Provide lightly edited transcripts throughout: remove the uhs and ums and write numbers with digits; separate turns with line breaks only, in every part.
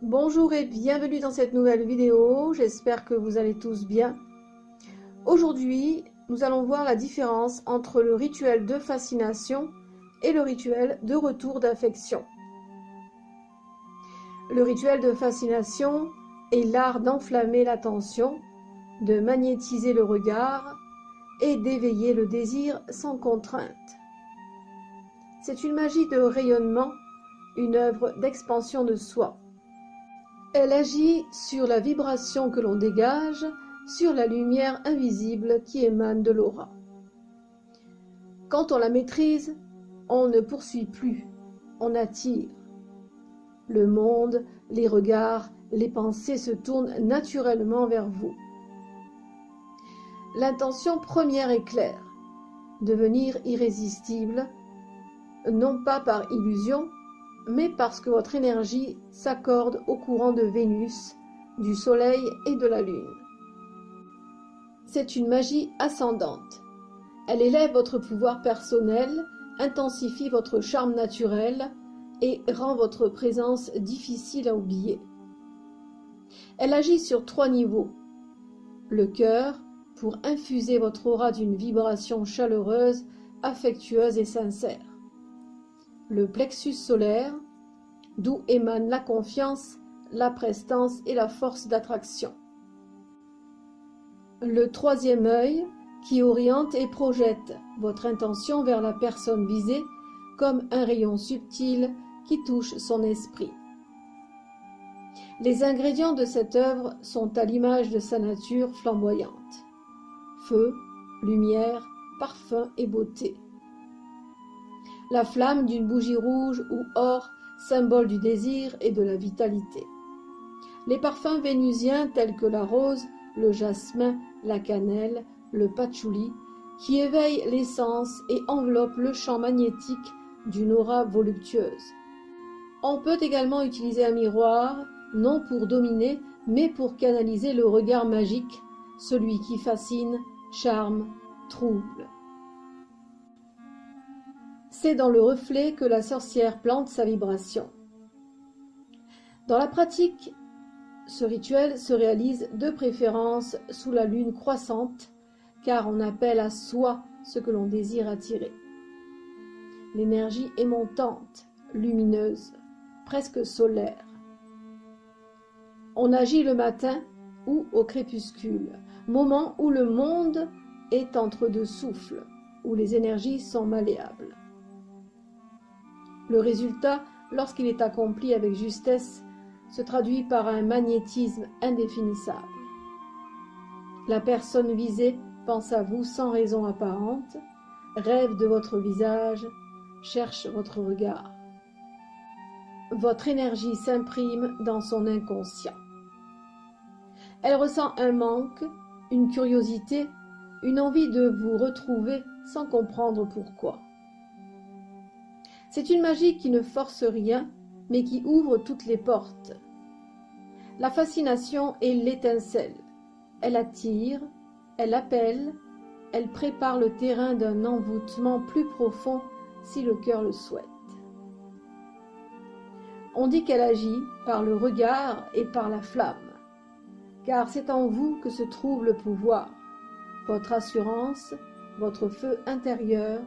Bonjour et bienvenue dans cette nouvelle vidéo, j'espère que vous allez tous bien. Aujourd'hui, nous allons voir la différence entre le rituel de fascination et le rituel de retour d'affection. Le rituel de fascination est l'art d'enflammer l'attention, de magnétiser le regard et d'éveiller le désir sans contrainte. C'est une magie de rayonnement, une œuvre d'expansion de soi. Elle agit sur la vibration que l'on dégage, sur la lumière invisible qui émane de l'aura. Quand on la maîtrise, on ne poursuit plus, on attire. Le monde, les regards, les pensées se tournent naturellement vers vous. L'intention première est claire, devenir irrésistible, non pas par illusion, mais parce que votre énergie s'accorde au courant de Vénus, du Soleil et de la Lune. C'est une magie ascendante. Elle élève votre pouvoir personnel, intensifie votre charme naturel et rend votre présence difficile à oublier. Elle agit sur 3 niveaux. Le cœur, pour infuser votre aura d'une vibration chaleureuse, affectueuse et sincère. Le plexus solaire, d'où émane la confiance, la prestance et la force d'attraction. Le 3e œil, qui oriente et projette votre intention vers la personne visée comme un rayon subtil qui touche son esprit. Les ingrédients de cette œuvre sont à l'image de sa nature flamboyante. Feu, lumière, parfum et beauté. La flamme d'une bougie rouge ou or, symbole du désir et de la vitalité. Les parfums vénusiens tels que la rose, le jasmin, la cannelle, le patchouli, qui éveillent les sens et enveloppent le champ magnétique d'une aura voluptueuse. On peut également utiliser un miroir, non pour dominer, mais pour canaliser le regard magique, celui qui fascine, charme, trouble. C'est dans le reflet que la sorcière plante sa vibration. Dans la pratique, ce rituel se réalise de préférence sous la lune croissante, car on appelle à soi ce que l'on désire attirer. L'énergie est montante, lumineuse, presque solaire. On agit le matin ou au crépuscule, moment où le monde est entre deux souffles, où les énergies sont malléables. Le résultat, lorsqu'il est accompli avec justesse, se traduit par un magnétisme indéfinissable. La personne visée pense à vous sans raison apparente, rêve de votre visage, cherche votre regard. Votre énergie s'imprime dans son inconscient. Elle ressent un manque, une curiosité, une envie de vous retrouver sans comprendre pourquoi. C'est une magie qui ne force rien, mais qui ouvre toutes les portes. La fascination est l'étincelle. Elle attire, elle appelle, elle prépare le terrain d'un envoûtement plus profond si le cœur le souhaite. On dit qu'elle agit par le regard et par la flamme, car c'est en vous que se trouve le pouvoir, votre assurance, votre feu intérieur,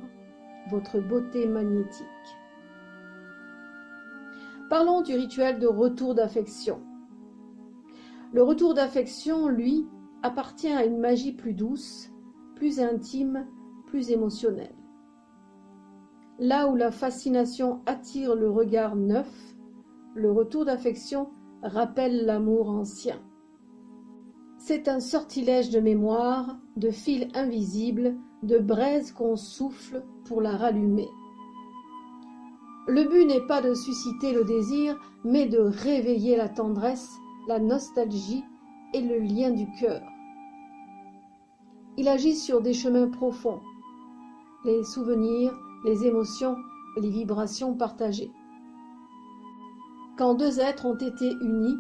votre beauté magnétique. Parlons du rituel de retour d'affection. Le retour d'affection, lui, appartient à une magie plus douce, plus intime, plus émotionnelle. Là où la fascination attire le regard neuf, le retour d'affection rappelle l'amour ancien. C'est un sortilège de mémoire, de fil invisible, de braise qu'on souffle pour la rallumer. Le but n'est pas de susciter le désir, mais de réveiller la tendresse, la nostalgie et le lien du cœur. Il agit sur des chemins profonds, les souvenirs, les émotions, les vibrations partagées. Quand 2 êtres ont été unis,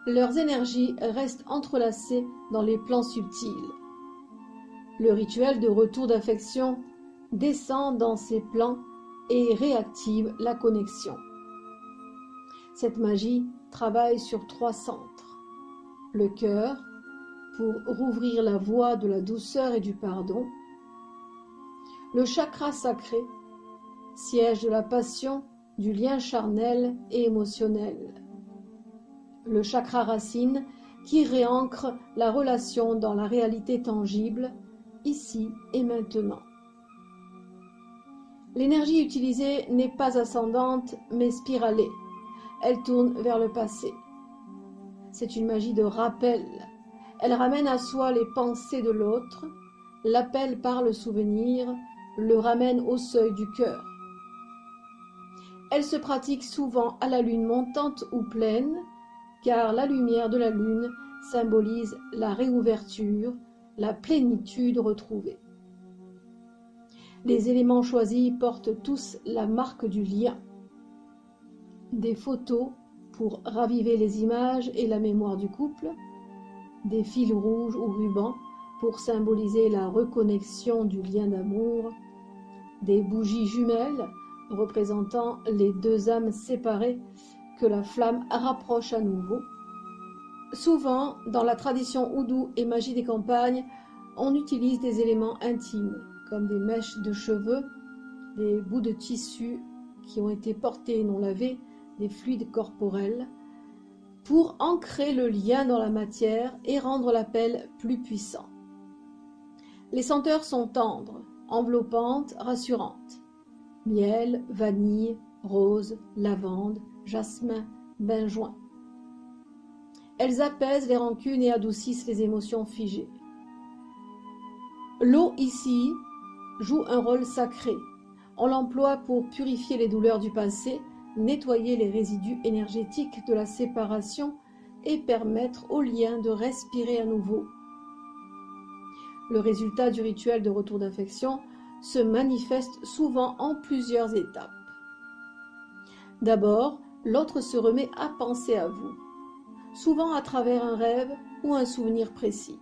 leurs énergies restent entrelacées dans les plans subtils. Le rituel de retour d'affection descend dans ces plans et réactive la connexion. Cette magie travaille sur 3 centres. Le cœur, pour rouvrir la voie de la douceur et du pardon. Le chakra sacré, siège de la passion, du lien charnel et émotionnel. Le chakra racine, qui réancre la relation dans la réalité tangible, ici et maintenant. L'énergie utilisée n'est pas ascendante, mais spiralée. Elle tourne vers le passé. C'est une magie de rappel. Elle ramène à soi les pensées de l'autre, l'appelle par le souvenir, le ramène au seuil du cœur. Elle se pratique souvent à la lune montante ou pleine, car la lumière de la lune symbolise la réouverture, la plénitude retrouvée. Les éléments choisis portent tous la marque du lien. Des photos pour raviver les images et la mémoire du couple, des fils rouges ou rubans pour symboliser la reconnexion du lien d'amour, des bougies jumelles représentant les 2 âmes séparées que la flamme rapproche à nouveau. Souvent, dans la tradition oudou et magie des campagnes, on utilise des éléments intimes, comme des mèches de cheveux, des bouts de tissu qui ont été portés et non lavés, des fluides corporels, pour ancrer le lien dans la matière et rendre l'appel plus puissant. Les senteurs sont tendres, enveloppantes, rassurantes. Miel, vanille, rose, lavande, jasmin, benjoin. Elles apaisent les rancunes et adoucissent les émotions figées. L'eau ici joue un rôle sacré. On l'emploie pour purifier les douleurs du passé, nettoyer les résidus énergétiques de la séparation et permettre au lien de respirer à nouveau. Le résultat du rituel de retour d'affection se manifeste souvent en plusieurs étapes. D'abord, l'autre se remet à penser à vous, souvent à travers un rêve ou un souvenir précis.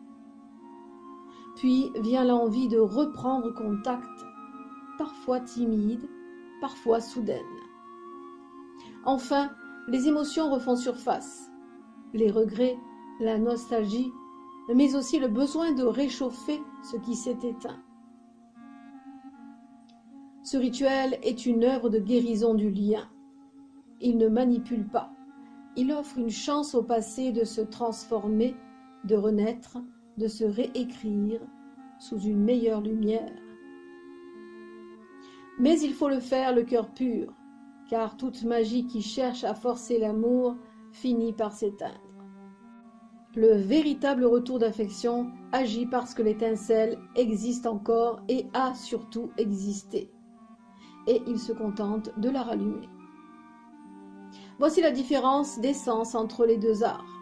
Puis vient l'envie de reprendre contact, parfois timide, parfois soudaine. Enfin, les émotions refont surface, les regrets, la nostalgie, mais aussi le besoin de réchauffer ce qui s'est éteint. Ce rituel est une œuvre de guérison du lien. Il ne manipule pas. Il offre une chance au passé de se transformer, de renaître, de se réécrire sous une meilleure lumière. Mais il faut le faire le cœur pur, car toute magie qui cherche à forcer l'amour finit par s'éteindre. Le véritable retour d'affection agit parce que l'étincelle existe encore et a surtout existé. Et il se contente de la rallumer. Voici la différence d'essence entre les 2 arts.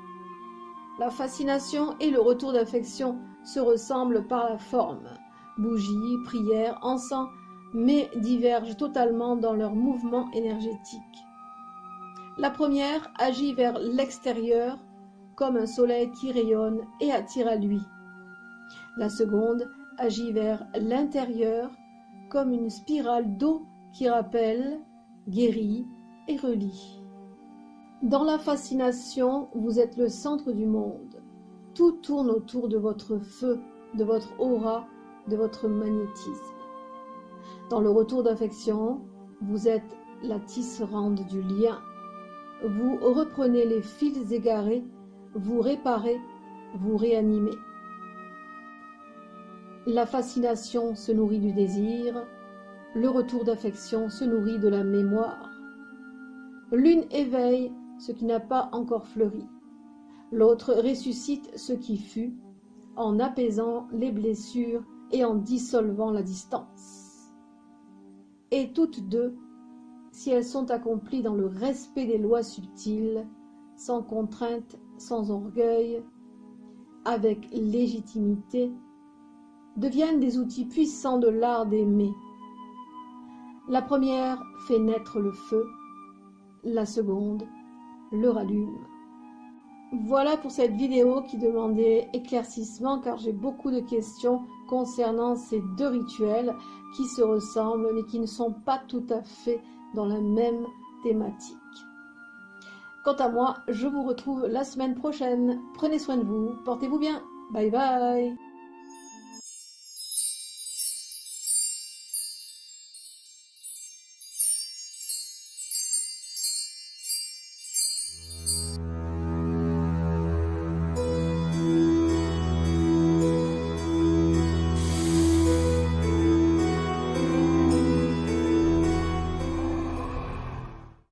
La fascination et le retour d'affection se ressemblent par la forme. Bougies, prières, encens, mais divergent totalement dans leur mouvement énergétique. La première agit vers l'extérieur comme un soleil qui rayonne et attire à lui. La seconde agit vers l'intérieur comme une spirale d'eau qui rappelle, guérit et relie. Dans la fascination, vous êtes le centre du monde. Tout tourne autour de votre feu, de votre aura, de votre magnétisme. Dans le retour d'affection, vous êtes la tisserande du lien. Vous reprenez les fils égarés, vous réparez, vous réanimez. La fascination se nourrit du désir, le retour d'affection se nourrit de la mémoire. L'une éveille ce qui n'a pas encore fleuri, l'autre ressuscite ce qui fut, en apaisant les blessures et en dissolvant la distance. Et toutes deux, si elles sont accomplies dans le respect des lois subtiles, sans contrainte, sans orgueil, avec légitimité, deviennent des outils puissants de l'art d'aimer. La première fait naître le feu, la seconde le rallume. Voilà pour cette vidéo qui demandait éclaircissement car j'ai beaucoup de questions concernant ces 2 rituels qui se ressemblent mais qui ne sont pas tout à fait dans la même thématique. Quant à moi, je vous retrouve la semaine prochaine. Prenez soin de vous, portez-vous bien. Bye bye.